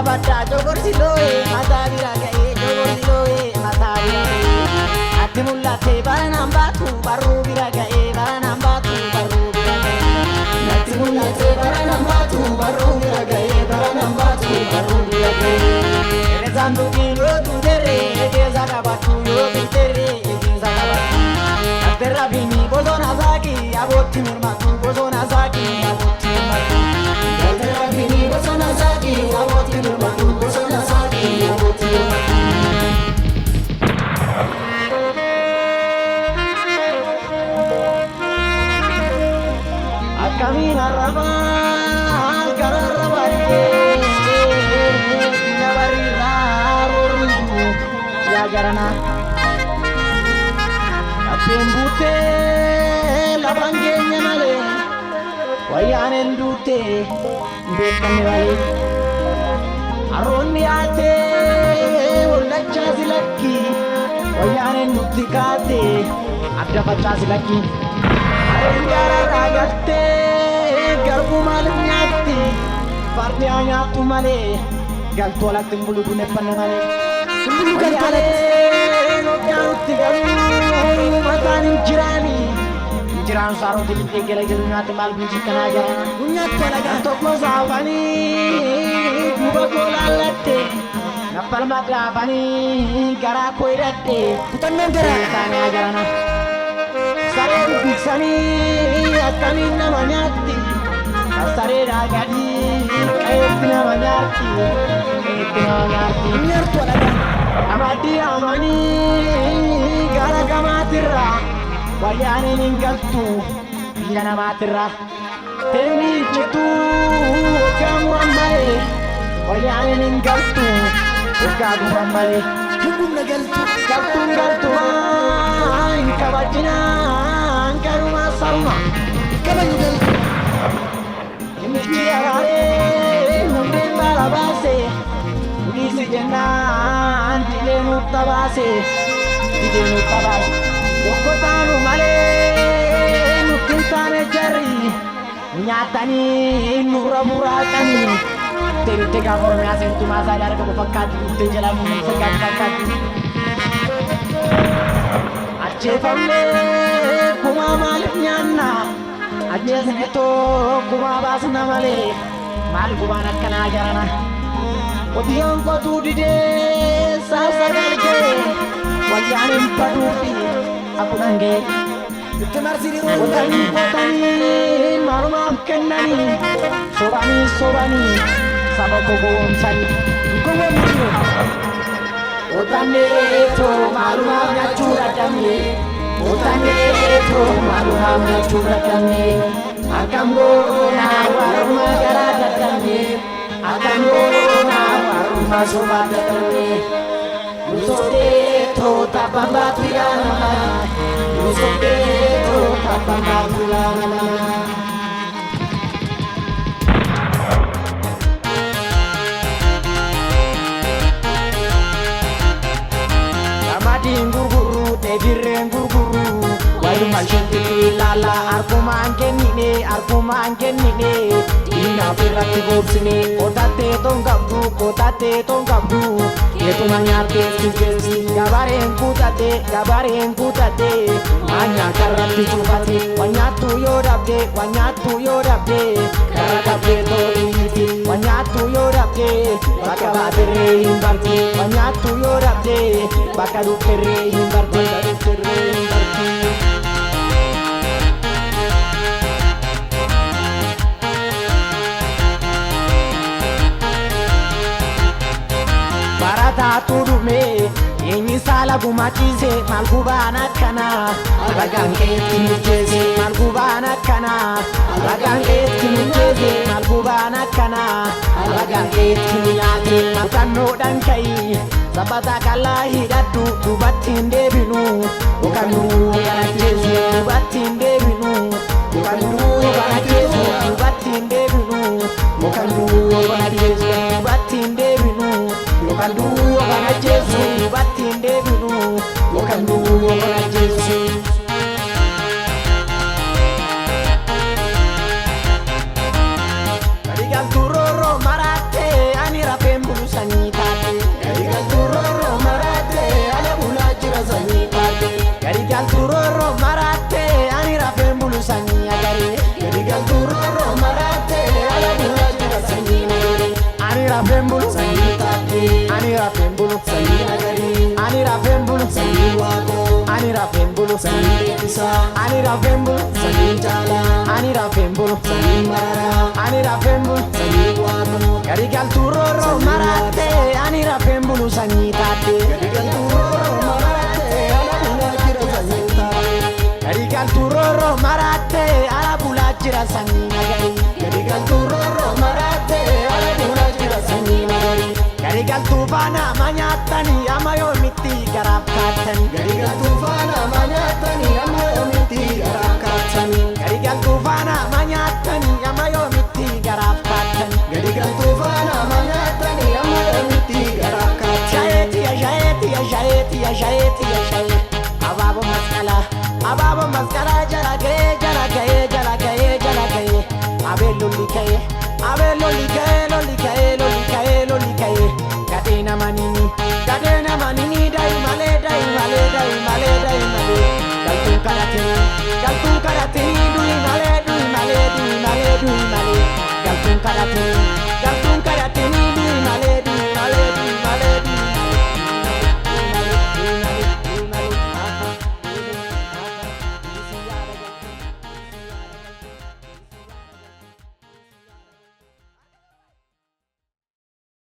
Bata jogor siloe mata biragae jogor siloe mata biragae atti mulate baranambatu baru biragae baranambatu baru biragae atti mulate baranambatu baru biragae baranambatu baru biragae rezandu kilo tudere eza kabatu yo tudere eza kabatu atera bini bozona zaki aboti murmatu bozona zaki aboti murmatu atera bini bozona zaki aboti murmatu bozona zaki aboti murmatu akamina raba gararabare nabari raru ya jarana apembute labangenya male wayane ndute bekane wale aroni ate ulacha zilaki wayane nutikate abda bacha zilaki arengara ragate garbu malnyati partyanya tumale galtola timbulu dune panamale galtola no karuti galu matani jirani jiran saro dilite gele gele nat mal binji kana jara dunya tola ga to ko zawani duba latte napal magra bani gara koirate tutanne dera kana jarana sare biksani atani namanyati sare ragadi kaytina manyati nyar tola ga amadi amani gara gamatira wayane ningaltu yana matira teni chitu kamu amare wayane ningaltu kamu amare kubu nagaltu inkabajina ankaruma sarma kabangaltu imchiyare numbe balabase isi jennan dilenu tabase Okotanu male nukintane jari nyatani nuramuratani teri tega forme asen tu masa dar ko fakati te jalan segat fakati acce famme kuma malik nyanna acce seto kuma basna male mal kuma nakana jarana odiyon ko tu dide sasa galke wajane padupi aku nange temar sini rotani marumam kenani sobani sabako gowom sani gowom dino otane to marumam nyachura dami otane to marumam nyachura dami akamgo na waruma garada dami akamgo na waruma sobada dami Musoke to tapamba tulana Musoke to tapamba tulana Amadi ngurguru tebire ngurguru Walu manshenti lala arkuma ankenine Ina pirati gobsini kotate tongabdu Yetu manyarte sugesi gabaren kutate Anya karati chupati wanyatu yorabde Karakabde to initi wanyatu yorabde Baka badere himbarti wanyatu yorabde Baka dukere himbarti Barata tudume yenyi sala gumatize malgubana kana alagange tinjeze malgubana kana alagaan keetti murteesse malbubaan akkana alagaan keetti nyaate mukannoodhaan ka'i sabbata kallaa hidhadhu dubattiin deebinu mukannuu banacheessu dubattiin deebinu mukannuu banacheessu dubattiin deebinu mukannuu banacheessu dubattiin deebinu mukannuu banacheessu dubattiin deebinu mukannuu banacheessu. Garigalturoro marate ani rafeen bulu sanyii taate garigalturoro marate ala bulaa jira sanyii taate garigalturoro marate ani rafeen bulu sanyii agare garigalturoro marate ala bulaa jira sanyii agare ani rafeen bulu sanyii taate ani rafeen bulu sanyii agare ani rafeen bulu sanyii waaqo ani rafeen bulu sanyii beekisa ani rafeen bulu sanyii jaala ani rafeen bulu sanyii marara ani rafeen bulu sanyii waaqo garigalturoro marate ani rafeen bulu sanyii taate garigalturoro marate ala bulaa jira sanyii taate garigalturoro marate ala bulaa jira sanyii nagari garigalturoro marate ala bulaa jira sanyii nagari garigaltuu faana manyaatani amma yoomitti garaaf kaatani garigaltuu faana manyaatani amma yoomitti garaaf kaatani garigaltuu faana manyaatani amma yoomitti garaaf kaatani garigaltuu faana manyaatani amma yoomitti garaaf kaatani shayeeti ya shayeeti ya shayeeti ya shayeeti ya shayeeti abaabo masqala jala ga'ee jala ga'ee jala ga'ee jala ga'ee abee lolli ka'ee abee lolli ka'ee lolli ka'ee lolli ka'ee lolli ka'ee gadhee nama nini da'i malee da'i malee da'i malee da'i malee galtuun kadhatee du'i malee du'i malee du'i malee du'i malee galtuun kadhatee